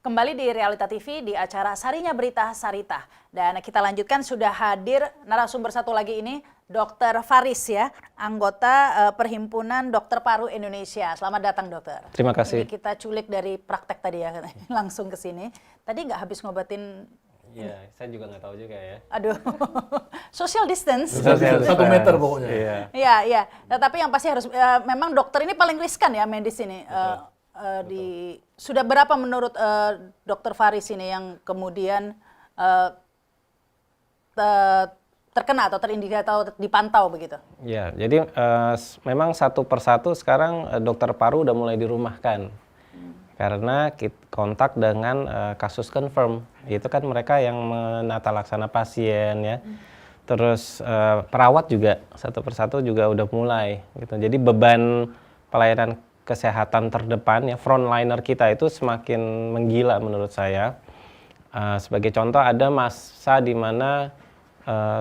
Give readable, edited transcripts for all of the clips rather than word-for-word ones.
Kembali di Realita TV di acara Sarinya Berita Sarita. Dan kita lanjutkan, sudah hadir narasumber satu lagi ini, Dr. Faris ya, anggota Perhimpunan Dokter Paru Indonesia. Selamat datang dokter. Terima kasih. Ini kita culik dari praktek tadi ya, langsung ke sini. Tadi nggak habis ngobatin. Iya, saya juga nggak tahu juga ya. Aduh, social distance. 1 meter pokoknya. Iya, iya. Tapi yang pasti harus, memang dokter ini paling riskan ya medis ini. Sudah berapa menurut Dokter Faris ini yang kemudian terkena atau terindikasi atau dipantau begitu? Ya, jadi memang satu persatu sekarang dokter paru udah mulai dirumahkan karena kontak dengan kasus confirm. Itu kan mereka yang menata laksana pasien ya. Terus perawat juga satu persatu juga udah mulai gitu. Jadi beban pelayanan kesehatan terdepan ya, frontliner kita itu semakin menggila menurut saya. Sebagai contoh ada masa di mana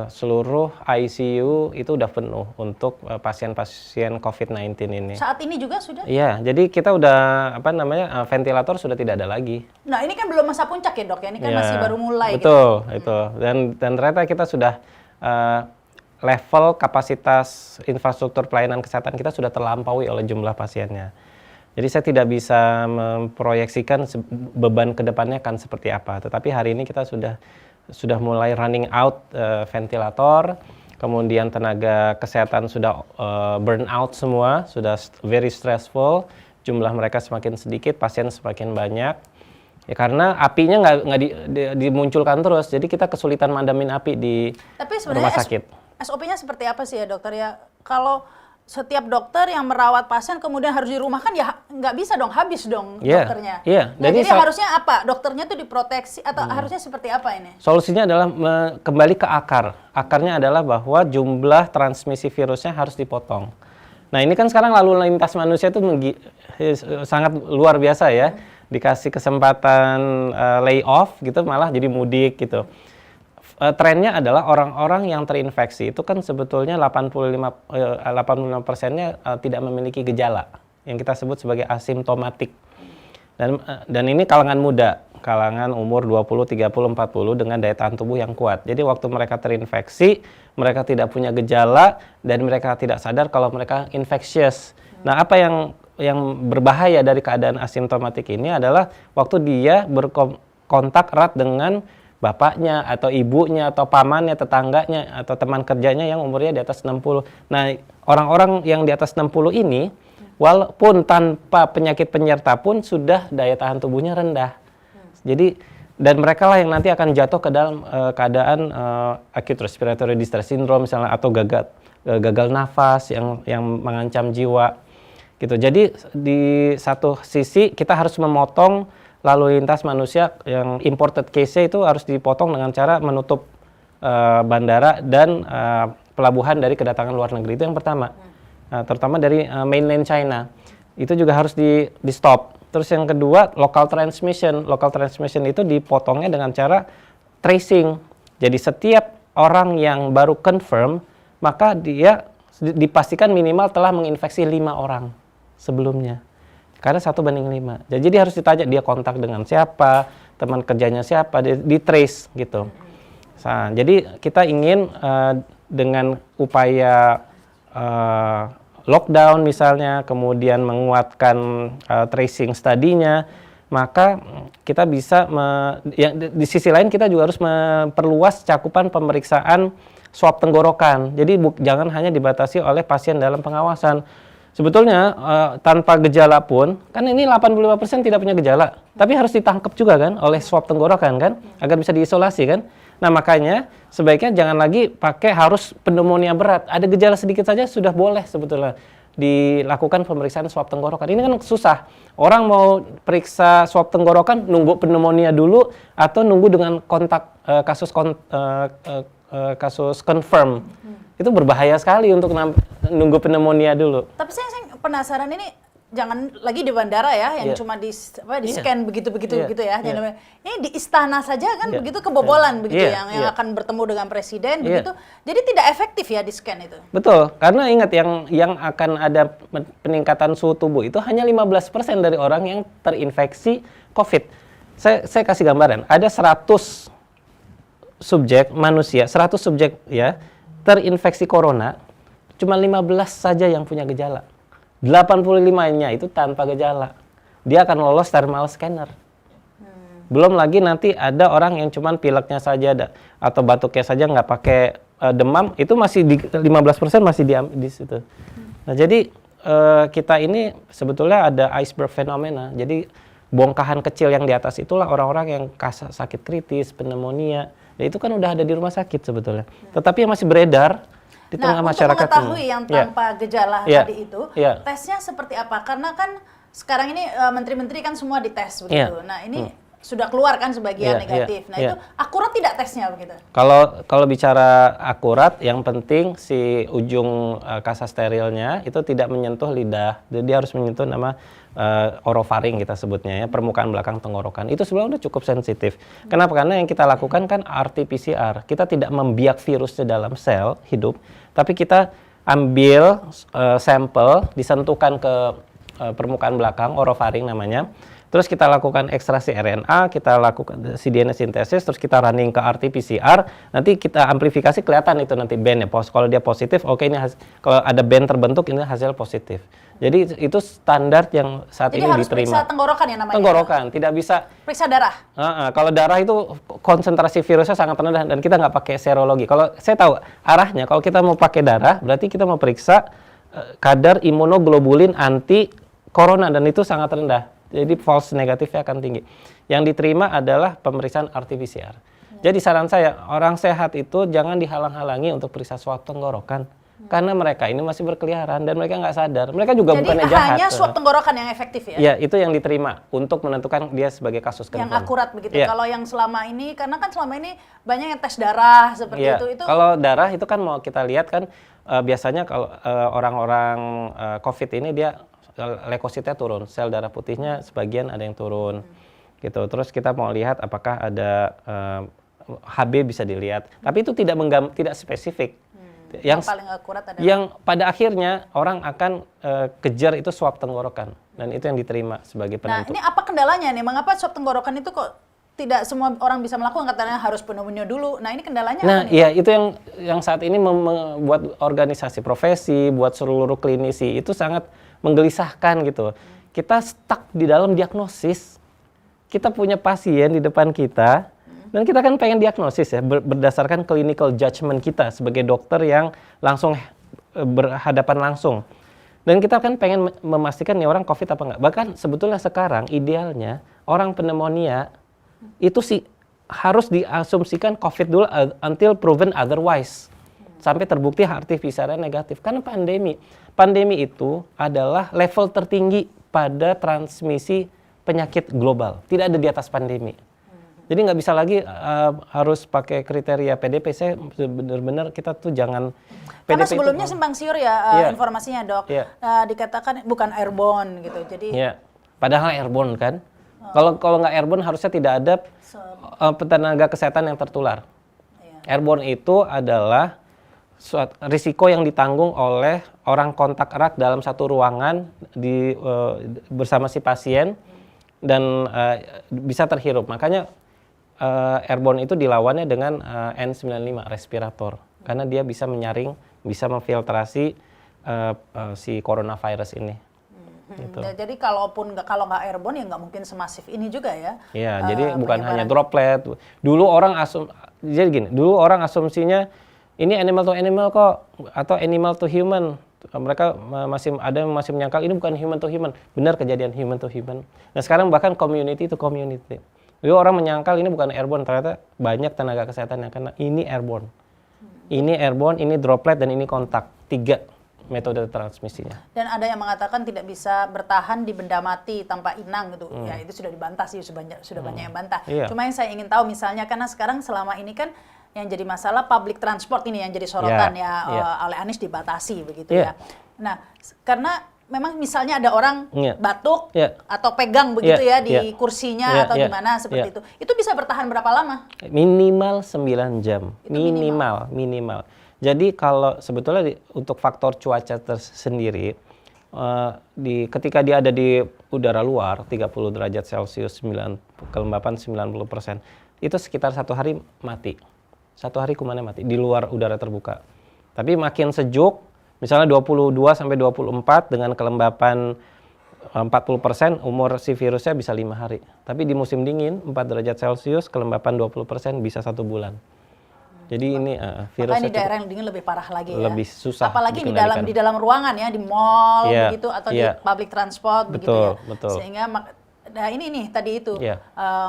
seluruh ICU itu udah penuh untuk pasien-pasien COVID-19 ini. Saat ini juga sudah? Iya, jadi kita udah ventilator sudah tidak ada lagi. Nah ini kan belum masa puncak ya dok ya, ini kan masih baru mulai. Betul, gitu. Itu. Dan ternyata kita sudah level kapasitas infrastruktur pelayanan kesehatan kita sudah terlampaui oleh jumlah pasiennya. Jadi saya tidak bisa memproyeksikan beban ke depannya kan seperti apa. Tetapi hari ini kita sudah mulai running out ventilator, kemudian tenaga kesehatan sudah burn out semua, sudah very stressful, jumlah mereka semakin sedikit, pasien semakin banyak. Ya karena apinya nggak dimunculkan terus, jadi kita kesulitan madamin api di rumah sakit. SOP-nya seperti apa sih ya dokter ya? Kalau setiap dokter yang merawat pasien kemudian harus dirumahkan ya nggak bisa dong, habis dong dokternya. Iya. Nah, jadi harusnya apa? Dokternya tuh diproteksi atau harusnya seperti apa ini? Solusinya adalah kembali ke akar. Akarnya adalah bahwa jumlah transmisi virusnya harus dipotong. Nah ini kan sekarang lalu lintas manusia itu sangat luar biasa ya. Dikasih kesempatan lay off gitu malah jadi mudik gitu. Trennya adalah orang-orang yang terinfeksi itu kan sebetulnya 85%-nya tidak memiliki gejala yang kita sebut sebagai asimptomatik. Dan ini kalangan muda, kalangan umur 20, 30, 40 dengan daya tahan tubuh yang kuat. Jadi waktu mereka terinfeksi, mereka tidak punya gejala dan mereka tidak sadar kalau mereka infectious. Nah, apa yang berbahaya dari keadaan asimptomatik ini adalah waktu dia berkontak erat dengan bapaknya atau ibunya atau pamannya, tetangganya atau teman kerjanya yang umurnya di atas 60. Nah, orang-orang yang di atas 60 ini walaupun tanpa penyakit penyerta pun sudah daya tahan tubuhnya rendah. Jadi dan mereka lah yang nanti akan jatuh ke dalam keadaan acute respiratory distress syndrome misalnya atau gagal nafas yang mengancam jiwa gitu. Jadi di satu sisi kita harus memotong lalu lintas manusia yang imported case-nya itu harus dipotong dengan cara menutup bandara dan pelabuhan dari kedatangan luar negeri. Itu yang pertama. Terutama dari mainland China. Itu juga harus di stop. Terus yang kedua, local transmission. Local transmission itu dipotongnya dengan cara tracing. Jadi setiap orang yang baru confirm, maka dia dipastikan minimal telah menginfeksi 5 orang sebelumnya. Karena 1:5. Jadi harus ditanya dia kontak dengan siapa, teman kerjanya siapa, di trace gitu. Nah, jadi kita ingin dengan upaya lockdown misalnya, kemudian menguatkan tracing studinya, maka kita bisa, di sisi lain kita juga harus memperluas cakupan pemeriksaan swab tenggorokan. Jadi jangan hanya dibatasi oleh pasien dalam pengawasan. Sebetulnya tanpa gejala pun, kan ini 85% tidak punya gejala, tapi harus ditangkap juga kan oleh swab tenggorokan kan, agar bisa diisolasi kan. Nah makanya sebaiknya jangan lagi pakai harus pneumonia berat, ada gejala sedikit saja sudah boleh sebetulnya dilakukan pemeriksaan swab tenggorokan. Ini kan susah, orang mau periksa swab tenggorokan nunggu pneumonia dulu atau nunggu dengan kontak kasus confirm. Itu berbahaya sekali untuk nunggu pneumonia dulu. Tapi saya penasaran ini jangan lagi di bandara ya, yang Iya. cuma di Iya. scan begitu Iya. gitu ya. Iya. Ini di istana saja kan Iya. begitu kebobolan begitu Iya. yang Iya. akan bertemu dengan presiden Iya. begitu. Jadi tidak efektif ya di scan itu. Betul, karena ingat yang akan ada peningkatan suhu tubuh itu hanya 15% dari orang yang terinfeksi COVID. Saya kasih gambaran, ada 100 subjek manusia, 100 subjek ya terinfeksi corona, cuma 15 saja yang punya gejala. 85-nya itu tanpa gejala. Dia akan lolos thermal scanner. Belum lagi nanti ada orang yang cuman pileknya saja atau batuknya saja nggak pakai demam, itu masih di 15% masih di situ. Nah, jadi kita ini sebetulnya ada iceberg fenomena. Jadi bongkahan kecil yang di atas itulah orang-orang yang sakit kritis, pneumonia. Ya itu kan udah ada di rumah sakit sebetulnya. Tetapi yang masih beredar di tengah masyarakat untuk mengetahui yang tanpa gejala tadi itu, tesnya seperti apa? Karena kan sekarang ini menteri-menteri kan semua dites begitu. Nah ini sudah keluar kan sebagian negatif. Nah itu akurat tidak tesnya begitu? Kalau bicara akurat, yang penting si ujung kasa sterilnya itu tidak menyentuh lidah. Jadi dia harus menyentuh nama orofaring kita sebutnya ya, permukaan belakang tenggorokan. Itu sebenarnya udah cukup sensitif. Kenapa? Karena yang kita lakukan kan RT-PCR. Kita tidak membiak virusnya dalam sel hidup, tapi kita ambil sampel, disentuhkan ke permukaan belakang, orofaring namanya. Terus kita lakukan ekstraksi RNA, kita lakukan cDNA sintesis, terus kita running ke RT-PCR, nanti kita amplifikasi kelihatan itu nanti band ya. Kalau dia positif, oke ini kalau ada band terbentuk ini hasil positif. Jadi itu standar yang saat ini diterima. Jadi harus periksa tenggorokan ya namanya? Tenggorokan, tidak bisa. Periksa darah? Kalau darah itu konsentrasi virusnya sangat rendah dan kita nggak pakai serologi. Kalau saya tahu arahnya, kalau kita mau pakai darah, berarti kita mau periksa kadar imunoglobulin anti corona dan itu sangat rendah. Jadi false negatifnya akan tinggi. Yang diterima adalah pemeriksaan RT-PCR. Jadi saran saya, orang sehat itu jangan dihalang-halangi untuk periksa swab tenggorokan. Karena mereka ini masih berkeliaran dan mereka nggak sadar. Mereka juga bukannya jahat. Jadi hanya swab tenggorokan yang efektif ya? Ya, itu yang diterima untuk menentukan dia sebagai kasus confirm. Yang akurat begitu. Kalau yang selama ini, karena kan selama ini banyak yang tes darah seperti itu. Kalau darah itu kan mau kita lihat kan biasanya kalau orang-orang COVID ini dia leukositnya turun, sel darah putihnya sebagian ada yang turun, gitu. Terus kita mau lihat apakah ada HB bisa dilihat, tapi itu tidak spesifik. Yang paling akurat adalah yang pada akhirnya orang akan kejar itu swab tenggorokan dan itu yang diterima sebagai penentu. Nah, ini apa kendalanya nih? Mengapa swab tenggorokan itu kok tidak semua orang bisa melakukan, katanya harus pneumonia dulu. Nah, ini kendalanya Nah, apa nih? iya itu yang saat ini membuat organisasi profesi, buat seluruh klinisi itu sangat menggelisahkan gitu. Kita stuck di dalam diagnosis. Kita punya pasien di depan kita dan kita kan pengen diagnosis ya berdasarkan clinical judgment kita sebagai dokter yang langsung berhadapan langsung. Dan kita kan pengen memastikan nih orang COVID apa enggak. Bahkan sebetulnya sekarang idealnya orang pneumonia itu sih harus diasumsikan COVID dulu until proven otherwise. Sampai terbukti RT-PCR negatif. Karena pandemi. Pandemi itu adalah level tertinggi pada transmisi penyakit global. Tidak ada di atas pandemi. Jadi nggak bisa lagi harus pakai kriteria PDP. Saya benar-benar kita tuh jangan PDP. Karena sebelumnya itu, simpang siur ya informasinya dok. Dikatakan bukan airborne gitu. Jadi. Padahal airborne kan. Kalau nggak airborne harusnya tidak ada tenaga kesehatan yang tertular. Airborne itu adalah risiko yang ditanggung oleh orang kontak erat dalam satu ruangan bersama si pasien dan bisa terhirup. Makanya airborne itu dilawannya dengan N95 respirator karena dia bisa menyaring, bisa memfiltrasi si coronavirus ini. Gitu. Jadi kalau nggak airborne ya nggak mungkin semasif ini juga ya. Iya, jadi bukan hanya droplet. Dulu orang asumsinya ini animal to animal kok atau animal to human. Mereka masih menyangkal ini bukan human to human. Benar kejadian human to human. Nah, sekarang bahkan community to community. Dulu orang menyangkal ini bukan airborne, ternyata banyak tenaga kesehatan yang kena ini airborne. Ini airborne, ini droplet dan ini kontak. 3 metode transmisinya. Dan ada yang mengatakan tidak bisa bertahan di benda mati tanpa inang gitu. Ya itu sudah dibantah sih, sudah banyak yang bantah. Cuma yang saya ingin tahu misalnya karena sekarang selama ini kan yang jadi masalah public transport ini yang jadi sorotan oleh Anies dibatasi begitu ya. Nah, karena memang misalnya ada orang Iya. batuk Iya. atau pegang begitu Iya, ya di iya. kursinya Iya, atau iya, di mana seperti iya. itu bisa bertahan berapa lama? Minimal 9 jam. Itu minimal. Minimal. Jadi kalau sebetulnya untuk faktor cuaca tersendiri, ketika dia ada di udara luar, 30 derajat Celcius, kelembapan 90%, itu sekitar 1 hari mati. 1 hari kumannya mati, di luar udara terbuka. Tapi makin sejuk, misalnya 22 sampai 24 dengan kelembapan 40%, umur si virusnya bisa 5 hari. Tapi di musim dingin, 4 derajat Celcius, kelembapan 20% bisa 1 bulan. Jadi ini virusnya Makanya di daerah yang dingin lebih parah lagi ya. lebih susah Apalagi dikendalikan. di dalam ruangan ya, di mall Iya, begitu atau iya. di public transport begitu Betul, ya. betul. Sehingga nah ini nih tadi itu. Iya.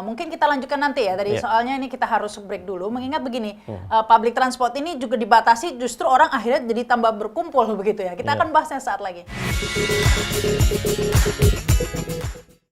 Mungkin kita lanjutkan nanti ya tadi Iya. soalnya ini kita harus break dulu. Mengingat begini, public transport ini juga dibatasi justru orang akhirnya jadi tambah berkumpul begitu ya. Kita Iya. akan bahasnya saat lagi.